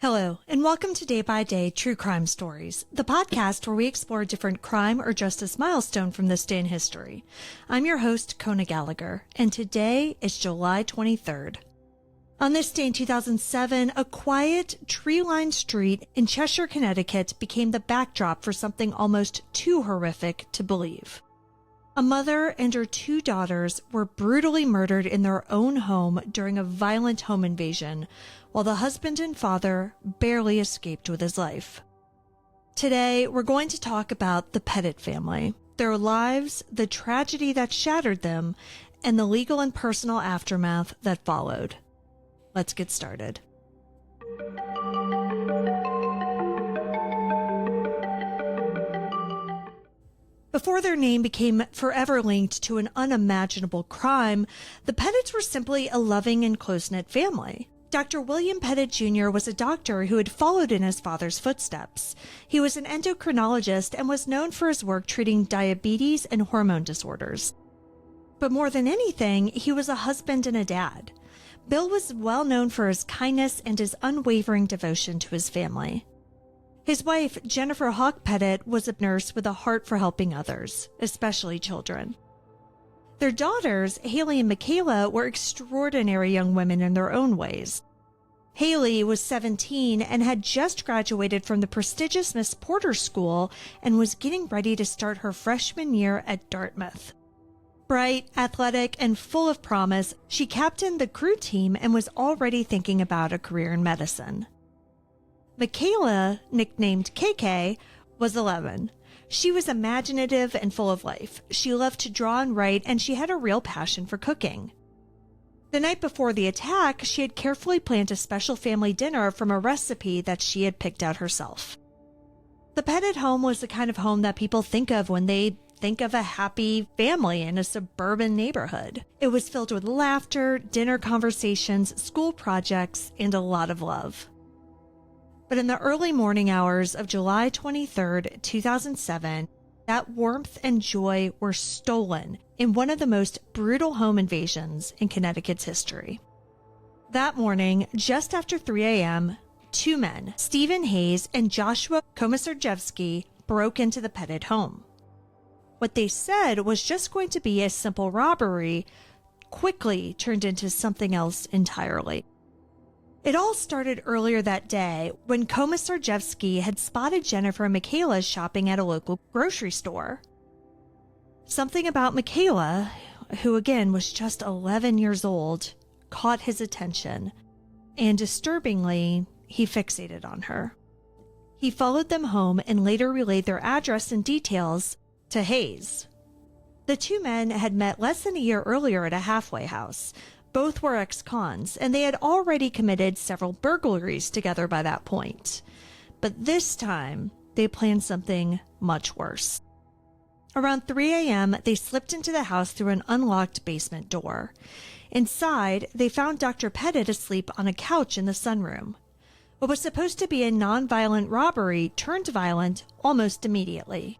Hello, and welcome to Day by Day True Crime Stories, the podcast where we explore a different crime or justice milestone from this day in history. I'm your host, Kona Gallagher, and today is July 23rd. On this day in 2007, a quiet, tree-lined street in Cheshire, Connecticut became the backdrop for something almost too horrific to believe. A mother and her two daughters were brutally murdered in their own home during a violent home invasion, while the husband and father barely escaped with his life. Today, we're going to talk about the Pettit family, their lives, the tragedy that shattered them, and the legal and personal aftermath that followed. Let's get started. Before their name became forever linked to an unimaginable crime, the Pettits were simply a loving and close-knit family. Dr. William Pettit Jr. was a doctor who had followed in his father's footsteps. He was an endocrinologist and was known for his work treating diabetes and hormone disorders. But more than anything, he was a husband and a dad. Bill was well known for his kindness and his unwavering devotion to his family. His wife, Jennifer Hawk Pettit, was a nurse with a heart for helping others, especially children. Their daughters, Haley and Michaela, were extraordinary young women in their own ways. Haley was 17 and had just graduated from the prestigious Miss Porter School and was getting ready to start her freshman year at Dartmouth. Bright, athletic, and full of promise, she captained the crew team and was already thinking about a career in medicine. Michaela, nicknamed KK, was 11. She was imaginative and full of life. She loved to draw and write, and she had a real passion for cooking. The night before the attack, she had carefully planned a special family dinner from a recipe that she had picked out herself. The Pettit home was the kind of home that people think of when they think of a happy family in a suburban neighborhood. It was filled with laughter, dinner conversations, school projects, and a lot of love. But in the early morning hours of July 23rd, 2007, that warmth and joy were stolen in one of the most brutal home invasions in Connecticut's history. That morning, just after 3 a.m., two men, Stephen Hayes and Joshua Komisarjevsky, broke into the Pettit home. What they said was just going to be a simple robbery quickly turned into something else entirely. It all started earlier that day when Komisarjevsky had spotted Jennifer and Michaela shopping at a local grocery store. Something about Michaela, who again was just 11 years old, caught his attention, and disturbingly, he fixated on her. He followed them home and later relayed their address and details to Hayes. The two men had met less than a year earlier at a halfway house. Both were ex-cons, and they had already committed several burglaries together by that point. But this time, they planned something much worse. Around 3 a.m., they slipped into the house through an unlocked basement door. Inside, they found Dr. Pettit asleep on a couch in the sunroom. What was supposed to be a non-violent robbery turned violent almost immediately.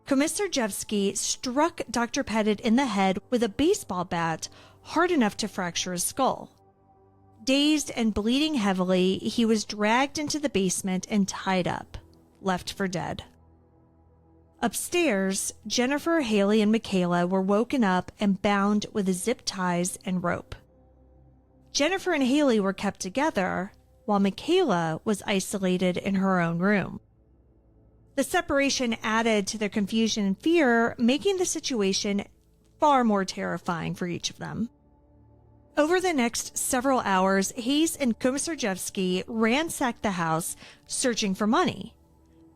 Komisarjevsky struck Dr. Pettit in the head with a baseball bat hard enough to fracture his skull. Dazed and bleeding heavily, he was dragged into the basement and tied up, left for dead. Upstairs, Jennifer, Haley, and Michaela were woken up and bound with zip ties and rope. Jennifer and Haley were kept together, while Michaela was isolated in her own room. The separation added to their confusion and fear, making the situation far more terrifying for each of them. Over the next several hours, Hayes and Komisarjevsky ransacked the house, searching for money.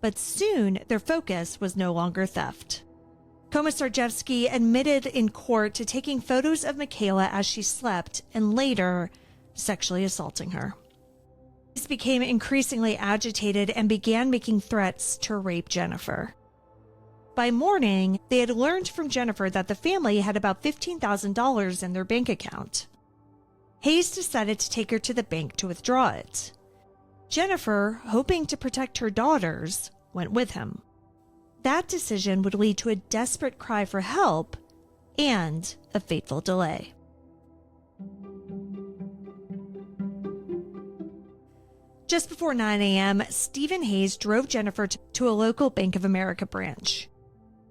But soon, their focus was no longer theft. Komisarjevsky admitted in court to taking photos of Michaela as she slept and later sexually assaulting her. Hayes became increasingly agitated and began making threats to rape Jennifer. By morning, they had learned from Jennifer that the family had about $15,000 in their bank account. Hayes decided to take her to the bank to withdraw it. Jennifer, hoping to protect her daughters, went with him. That decision would lead to a desperate cry for help and a fateful delay. Just before 9 a.m., Stephen Hayes drove Jennifer to a local Bank of America branch.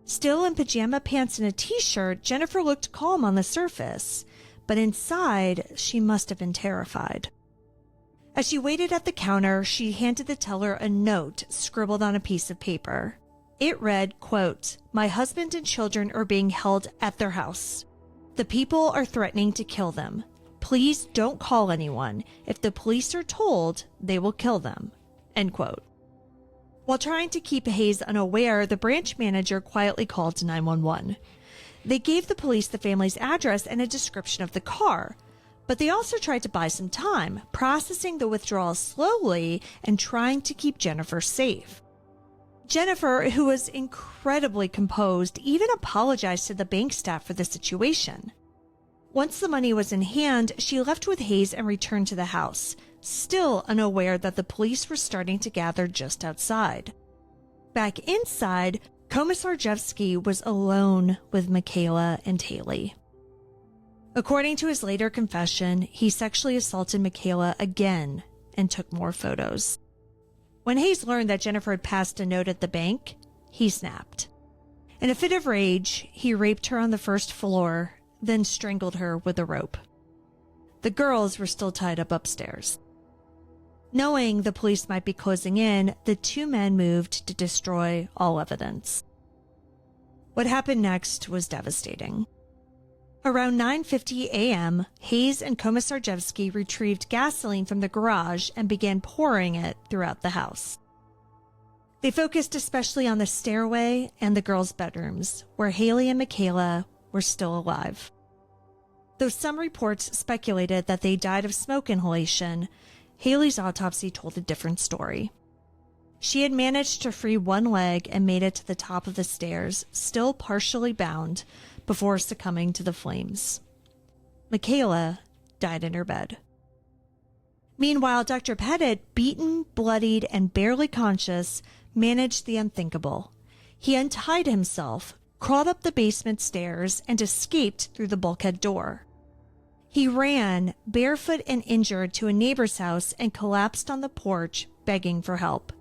Still in pajama pants and a t-shirt, Jennifer looked calm on the surface, but inside, she must have been terrified. As she waited at the counter, she handed the teller a note scribbled on a piece of paper. It read, quote, "My husband and children are being held at their house. The people are threatening to kill them. Please don't call anyone. If the police are told, they will kill them." End quote. While trying to keep Hayes unaware, the branch manager quietly called 911. They gave the police the family's address and a description of the car, but they also tried to buy some time, processing the withdrawal slowly and trying to keep Jennifer safe. Jennifer, who was incredibly composed, even apologized to the bank staff for the situation. Once the money was in hand, she left with Hayes and returned to the house, still unaware that the police were starting to gather just outside. Back inside, Komisarjevsky was alone with Michaela and Haley. According to his later confession, he sexually assaulted Michaela again and took more photos. When Hayes learned that Jennifer had passed a note at the bank, he snapped. In a fit of rage, he raped her on the first floor, then strangled her with a rope. The girls were still tied up upstairs. Knowing the police might be closing in, the two men moved to destroy all evidence. What happened next was devastating. Around 9:50 a.m., Hayes and Komisarjevsky retrieved gasoline from the garage and began pouring it throughout the house. They focused especially on the stairway and the girls' bedrooms, where Haley and Michaela were still alive. Though some reports speculated that they died of smoke inhalation, Haley's autopsy told a different story. She had managed to free one leg and made it to the top of the stairs, still partially bound, before succumbing to the flames. Michaela died in her bed. Meanwhile, Dr. Pettit, beaten, bloodied, and barely conscious, managed the unthinkable. He untied himself, crawled up the basement stairs, and escaped through the bulkhead door. He ran, barefoot and injured, to a neighbor's house and collapsed on the porch, begging for help.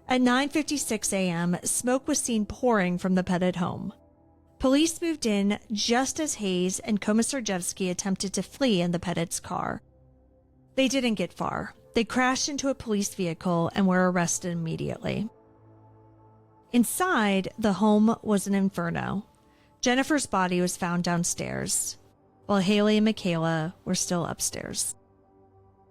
At 9:56 a.m., smoke was seen pouring from the Pettit home. Police moved in just as Hayes and Komisarjevsky attempted to flee in the Pettit's car. They didn't get far. They crashed into a police vehicle and were arrested immediately. Inside, the home was an inferno. Jennifer's body was found downstairs, while Haley and Michaela were still upstairs.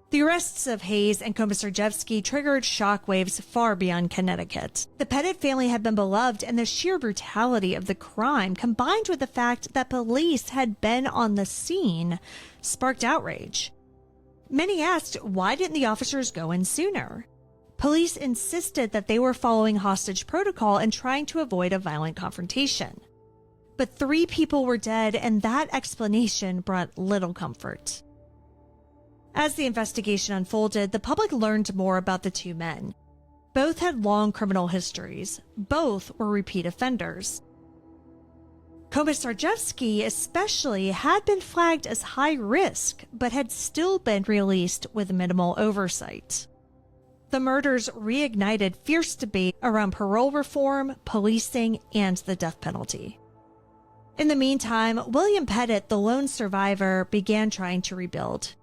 The arrests of Hayes and Komisarjevsky triggered shockwaves far beyond Connecticut. The Pettit family had been beloved, and the sheer brutality of the crime, combined with the fact that police had been on the scene, sparked outrage. Many asked, why didn't the officers go in sooner? Police insisted that they were following hostage protocol and trying to avoid a violent confrontation. But 3 people were dead, and that explanation brought little comfort. As the investigation unfolded, the public learned more about the two men. Both had long criminal histories. Both were repeat offenders. Komisarjevsky especially had been flagged as high risk, but had still been released with minimal oversight. The murders reignited fierce debate around parole reform, policing, and the death penalty. In the meantime, William Pettit, the lone survivor, began trying to rebuild.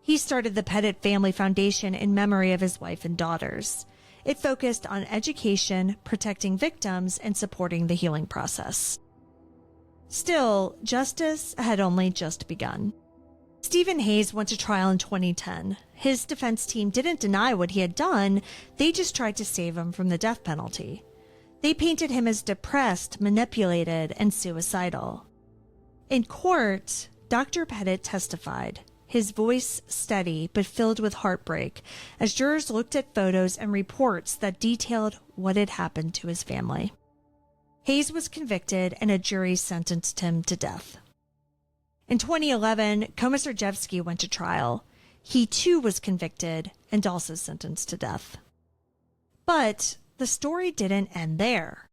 He started the Pettit Family Foundation in memory of his wife and daughters. It focused on education, protecting victims, and supporting the healing process. Still, justice had only just begun. Stephen Hayes went to trial in 2010. His defense team didn't deny what he had done, they just tried to save him from the death penalty. They painted him as depressed, manipulated, and suicidal. In court, Dr. Pettit testified, his voice steady but filled with heartbreak, as jurors looked at photos and reports that detailed what had happened to his family. Hayes was convicted and a jury sentenced him to death. In 2011, Komisarjevsky went to trial. He too was convicted and also sentenced to death. But the story didn't end there.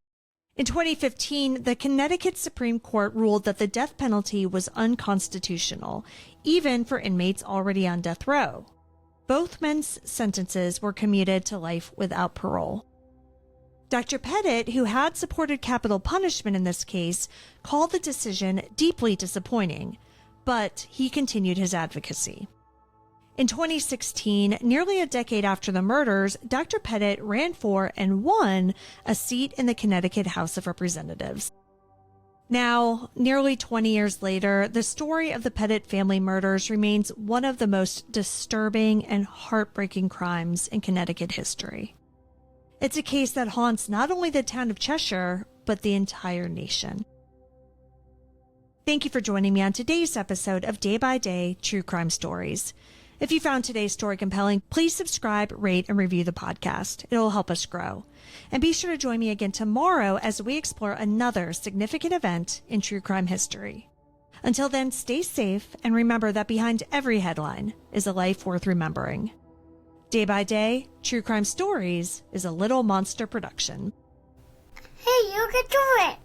In 2015, the Connecticut Supreme Court ruled that the death penalty was unconstitutional, even for inmates already on death row. Both men's sentences were commuted to life without parole. Dr. Pettit, who had supported capital punishment in this case, called the decision deeply disappointing, but he continued his advocacy. In 2016, nearly a decade after the murders, Dr. Pettit ran for and won a seat in the Connecticut House of Representatives. Now, nearly 20 years later, the story of the Pettit family murders remains one of the most disturbing and heartbreaking crimes in Connecticut history. It's a case that haunts not only the town of Cheshire, but the entire nation. Thank you for joining me on today's episode of Day by Day True Crime Stories. If you found today's story compelling, please subscribe, rate, and review the podcast. It will help us grow. And be sure to join me again tomorrow as we explore another significant event in true crime history. Until then, stay safe and remember that behind every headline is a life worth remembering. Day by Day, True Crime Stories is a Little Monster production. Hey, you can do it!